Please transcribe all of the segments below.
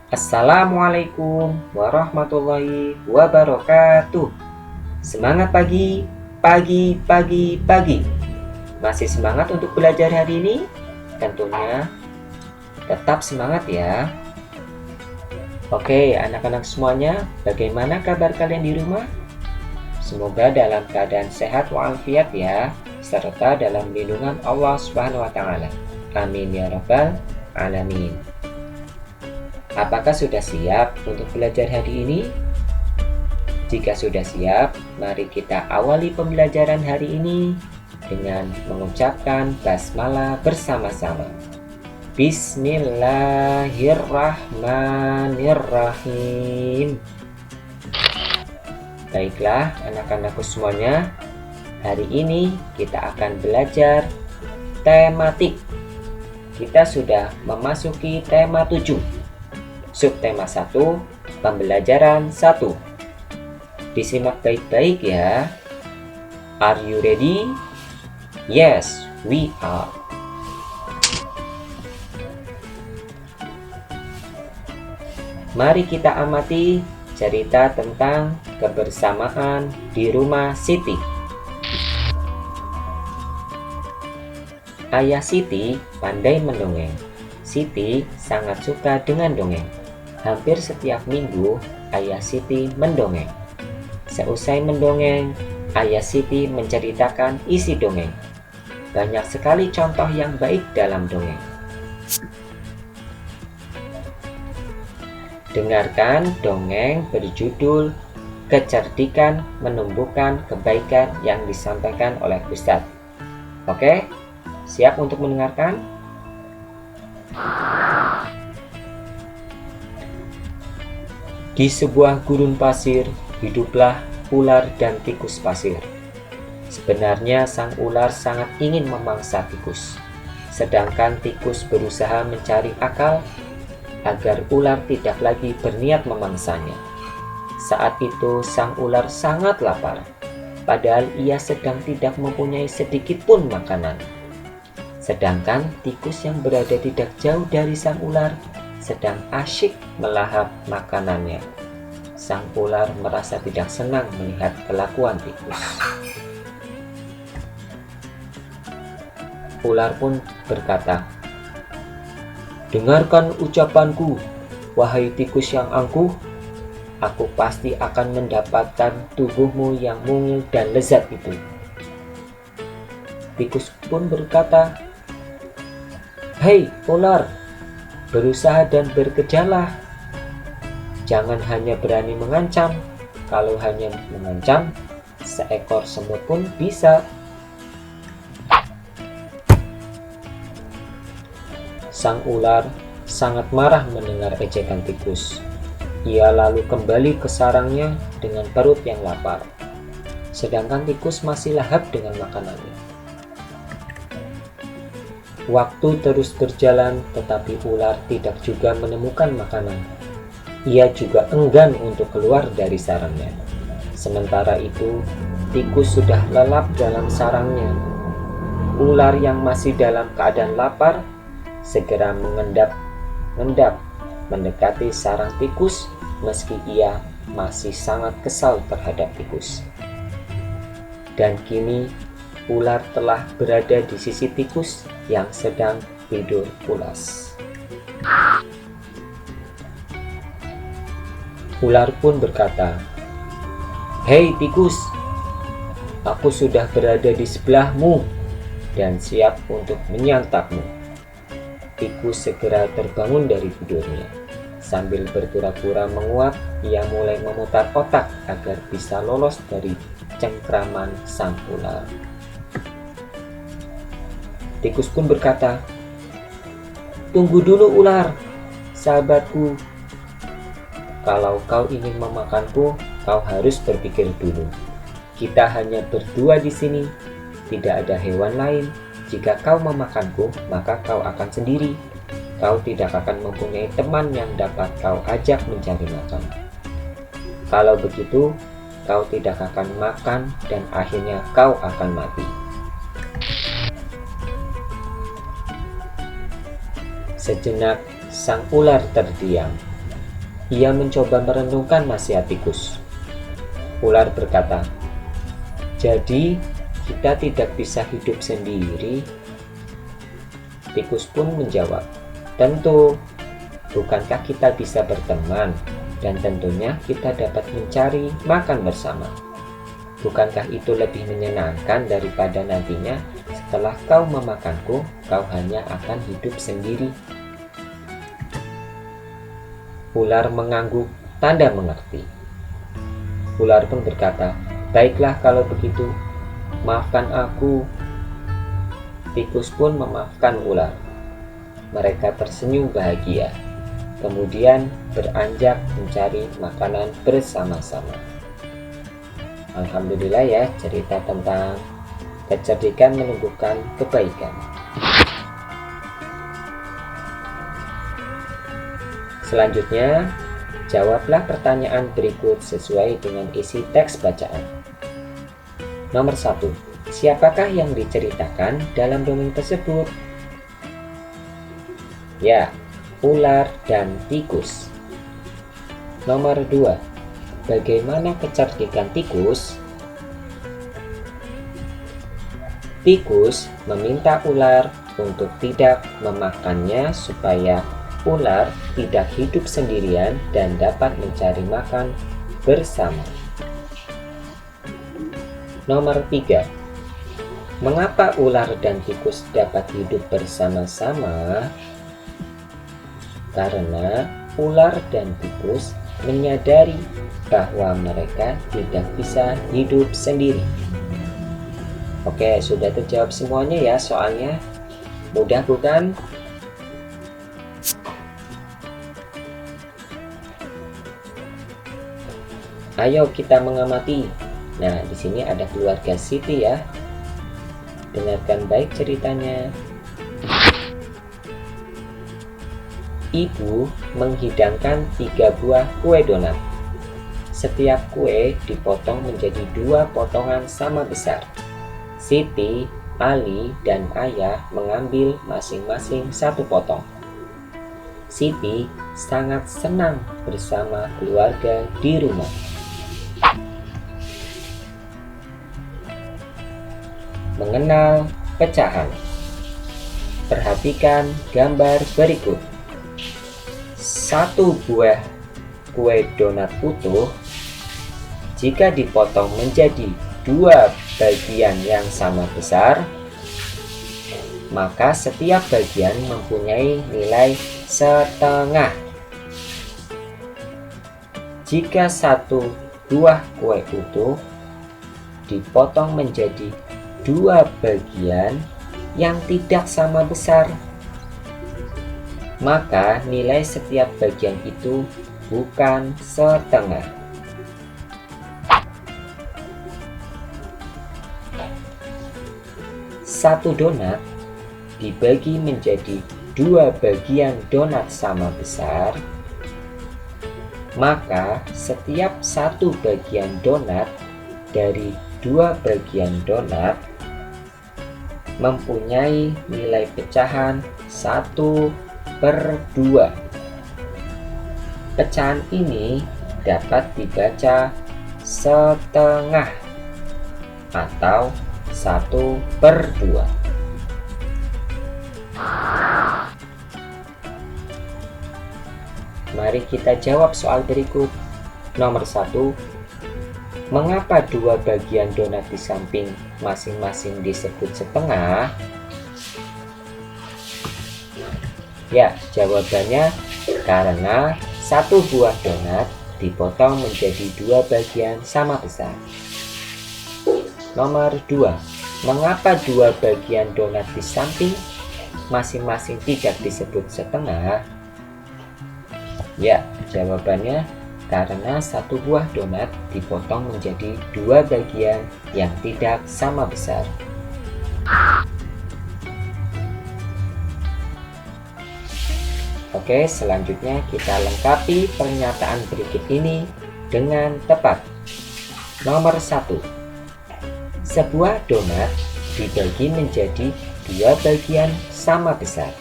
Assalamualaikum warahmatullahi wabarakatuh. Semangat pagi, pagi, pagi, pagi. Masih semangat untuk belajar hari ini? Tentunya tetap semangat ya. Oke, anak-anak semuanya, bagaimana kabar kalian di rumah? Semoga dalam keadaan sehat walafiat ya, serta dalam lindungan Allah Subhanahu wa taala. Amin ya rabbal alamin. Apakah sudah siap untuk belajar hari ini? Jika sudah siap, mari kita awali pembelajaran hari ini dengan mengucapkan basmalah bersama-sama. Bismillahirrahmanirrahim. Baiklah anak-anakku semuanya, hari ini kita akan belajar tematik. Kita sudah memasuki tema 7. Subtema 1, pembelajaran 1. Disimak baik-baik ya. Are you ready? Yes, we are. Mari kita amati cerita tentang kebersamaan di rumah Siti. Ayah Siti pandai mendongeng. Siti sangat suka dengan dongeng. Hampir setiap minggu, Ayah Siti mendongeng. Seusai mendongeng, Ayah Siti menceritakan isi dongeng. Banyak sekali contoh yang baik dalam dongeng. Dengarkan dongeng berjudul Kecerdikan Menumbuhkan Kebaikan yang disampaikan oleh Ustadz. Oke, siap untuk mendengarkan? Di sebuah gurun pasir, hiduplah ular dan tikus pasir. Sebenarnya sang ular sangat ingin memangsa tikus, sedangkan tikus berusaha mencari akal agar ular tidak lagi berniat memangsanya. Saat itu sang ular sangat lapar, padahal ia sedang tidak mempunyai sedikit pun makanan. Sedangkan tikus yang berada tidak jauh dari sang ular sedang asyik melahap makanannya. Sang ular merasa tidak senang melihat kelakuan tikus. Ular pun berkata, "Dengarkan ucapanku, wahai tikus yang angkuh. Aku pasti akan mendapatkan tubuhmu yang mungil dan lezat itu." Tikus pun berkata, "Hei ular, berusaha dan bekerjalah. Jangan hanya berani mengancam. Kalau hanya mengancam, seekor semut pun bisa." Sang ular sangat marah mendengar ejekan tikus. Ia lalu kembali ke sarangnya dengan perut yang lapar. Sedangkan tikus masih lahap dengan makanannya. Waktu terus berjalan, tetapi ular tidak juga menemukan makanan. Ia juga enggan untuk keluar dari sarangnya. Sementara itu, tikus sudah lelap dalam sarangnya. Ular yang masih dalam keadaan lapar segera mengendap mendekati sarang tikus, meski ia masih sangat kesal terhadap tikus. Dan kini ular telah berada di sisi tikus yang sedang tidur pulas. Ular pun berkata, "Hei tikus, aku sudah berada di sebelahmu dan siap untuk menyantapmu." Tikus segera terbangun dari tidurnya. Sambil berpura-pura menguap, ia mulai memutar otak agar bisa lolos dari cengkraman sang ular. Tikus pun berkata, "Tunggu dulu ular, sahabatku. Kalau kau ingin memakanku, kau harus berpikir dulu. Kita hanya berdua di sini, tidak ada hewan lain. Jika kau memakanku, maka kau akan sendiri. Kau tidak akan mempunyai teman yang dapat kau ajak mencari makan. Kalau begitu, kau tidak akan makan dan akhirnya kau akan mati. Sejenak, sang ular terdiam. Ia mencoba merenungkan nasihat tikus. Ular berkata, "Jadi, kita tidak bisa hidup sendiri?" Tikus pun menjawab, "Tentu, bukankah kita bisa berteman? Dan tentunya kita dapat mencari makan bersama. Bukankah itu lebih menyenangkan daripada nantinya setelah kau memakanku, kau hanya akan hidup sendiri?" Ular mengangguk, tanda mengerti. Ular pun berkata, "Baiklah kalau begitu, maafkan aku." Tikus pun memaafkan ular. Mereka tersenyum bahagia. Kemudian beranjak mencari makanan bersama-sama. Alhamdulillah ya, cerita tentang kecerdikan menumbuhkan kebaikan. Selanjutnya, jawablah pertanyaan berikut sesuai dengan isi teks bacaan. Nomor 1. Siapakah yang diceritakan dalam dongeng tersebut? Ya, ular dan tikus. Nomor 2. Bagaimana kecerdikan tikus? Tikus meminta ular untuk tidak memakannya supaya ular tidak hidup sendirian dan dapat mencari makan bersama. Nomor 3. Mengapa ular dan tikus dapat hidup bersama-sama? Karena ular dan tikus menyadari bahwa mereka tidak bisa hidup sendiri. Oke, sudah terjawab semuanya ya soalnya. Mudah bukan? Ayo kita mengamati. Nah, di sini ada keluarga Siti ya. Dengarkan baik ceritanya. Ibu menghidangkan 3 buah kue donat. Setiap kue dipotong menjadi 2 potongan sama besar. Siti, Ali, dan Ayah mengambil masing-masing 1 potong. Siti sangat senang bersama keluarga di rumah. Mengenal pecahan. Perhatikan gambar berikut. 1 buah kue donat utuh jika dipotong menjadi 2 bagian yang sama besar, maka setiap bagian mempunyai nilai setengah. Jika 1 buah kue utuh dipotong menjadi 2 bagian yang tidak sama besar, maka nilai setiap bagian itu bukan setengah. Satu donat dibagi menjadi 2 bagian donat sama besar, maka setiap 1 bagian donat dari 2 bagian donat mempunyai nilai pecahan 1/2. Pecahan ini dapat dibaca setengah atau 1/2. Mari kita jawab soal berikut. Nomor 1. Mengapa 2 bagian donat di samping masing-masing disebut setengah? Ya, jawabannya karena 1 buah donat dipotong menjadi 2 bagian sama besar. Nomor 2. Mengapa 2 bagian donat di samping masing-masing tidak disebut setengah? Ya, jawabannya karena 1 buah donat dipotong menjadi 2 bagian yang tidak sama besar. Oke, selanjutnya kita lengkapi pernyataan berikut ini dengan tepat. Nomor 1. Sebuah donat dibagi menjadi 2 bagian sama besar.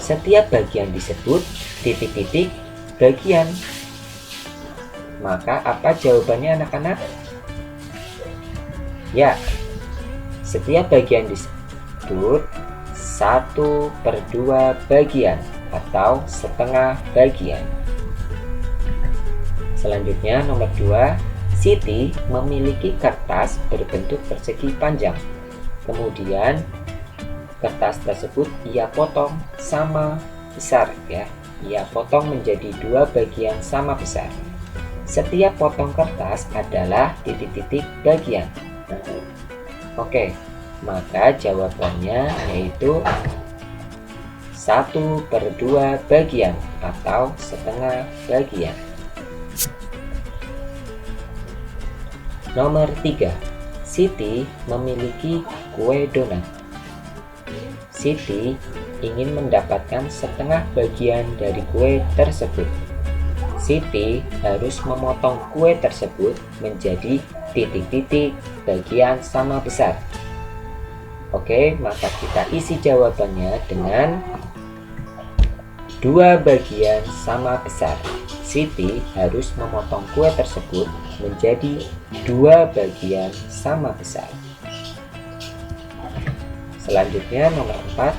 Setiap bagian disebut titik-titik bagian. Maka apa jawabannya anak-anak? Ya, setiap bagian disebut 1/2 bagian atau setengah bagian. Selanjutnya nomor 2, Siti memiliki kertas berbentuk persegi panjang. Kemudian kertas tersebut ia potong sama besar ya. Ia potong menjadi 2 bagian sama besar. Setiap potong kertas adalah titik-titik bagian. Oke, maka jawabannya yaitu 1/2 bagian atau setengah bagian. Nomor 3, Siti memiliki kue donat. Siti ingin mendapatkan setengah bagian dari kue tersebut. Siti harus memotong kue tersebut menjadi titik-titik bagian sama besar. Oke, maka kita isi jawabannya dengan 2 bagian sama besar. Siti harus memotong kue tersebut menjadi 2 bagian sama besar. Selanjutnya nomor 4,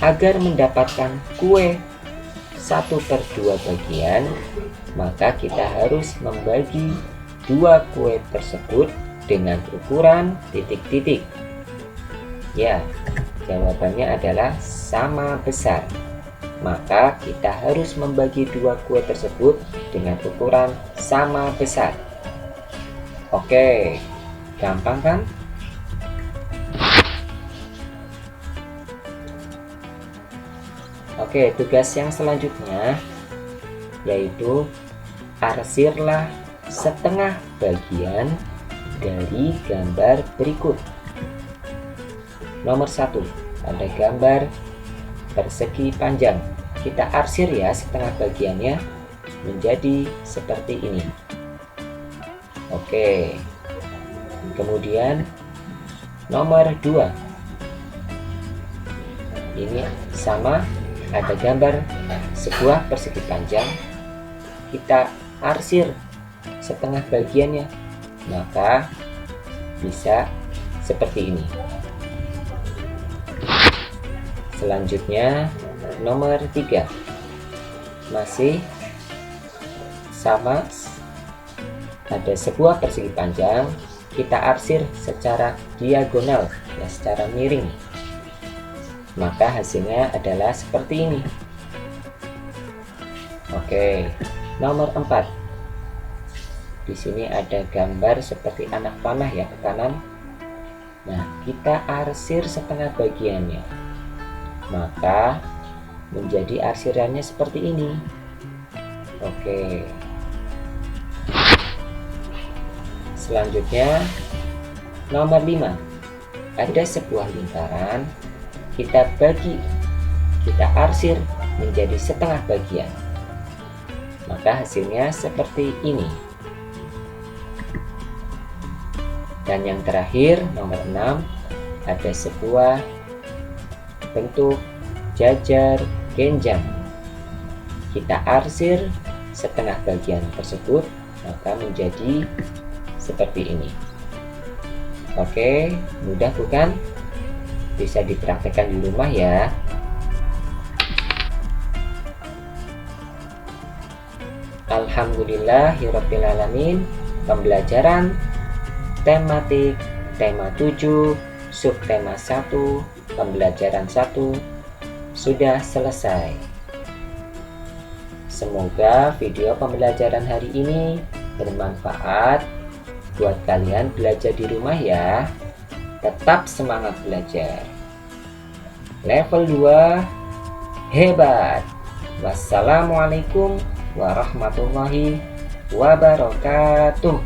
agar mendapatkan kue 1/2 bagian, maka kita harus membagi 2 kue tersebut dengan ukuran titik-titik. Ya, jawabannya adalah sama besar. Maka kita harus membagi 2 kue tersebut dengan ukuran sama besar. Oke, gampang kan? Oke, tugas yang selanjutnya yaitu arsirlah setengah bagian dari gambar berikut. Nomor 1, ada gambar persegi panjang. Kita arsir ya setengah bagiannya menjadi seperti ini. Oke. Kemudian nomor 2. Ini sama, ada gambar sebuah persegi panjang. Kita arsir setengah bagiannya, maka bisa seperti ini. Selanjutnya nomor 3, masih sama, ada sebuah persegi panjang. Kita arsir secara diagonal ya, secara miring, maka hasilnya adalah seperti ini. Oke, nomor 4, di sini ada gambar seperti anak panah ya ke kanan. Nah, kita arsir setengah bagiannya, maka menjadi arsirannya seperti ini. Oke. Selanjutnya nomor 5, ada sebuah lingkaran. Kita arsir menjadi setengah bagian, maka hasilnya seperti ini. Dan yang terakhir nomor 6, ada sebuah bentuk jajar genjang. Kita arsir setengah bagian tersebut, maka menjadi seperti ini. Oke, mudah bukan? Bisa dipraktekkan di rumah ya. Alhamdulillahirrabbilalamin. Pembelajaran tematik tema 7 subtema 1 pembelajaran 1 sudah selesai. Semoga video pembelajaran hari ini bermanfaat buat kalian belajar di rumah ya. Tetap semangat belajar. Level 2 hebat. Wassalamualaikum warahmatullahi wabarakatuh.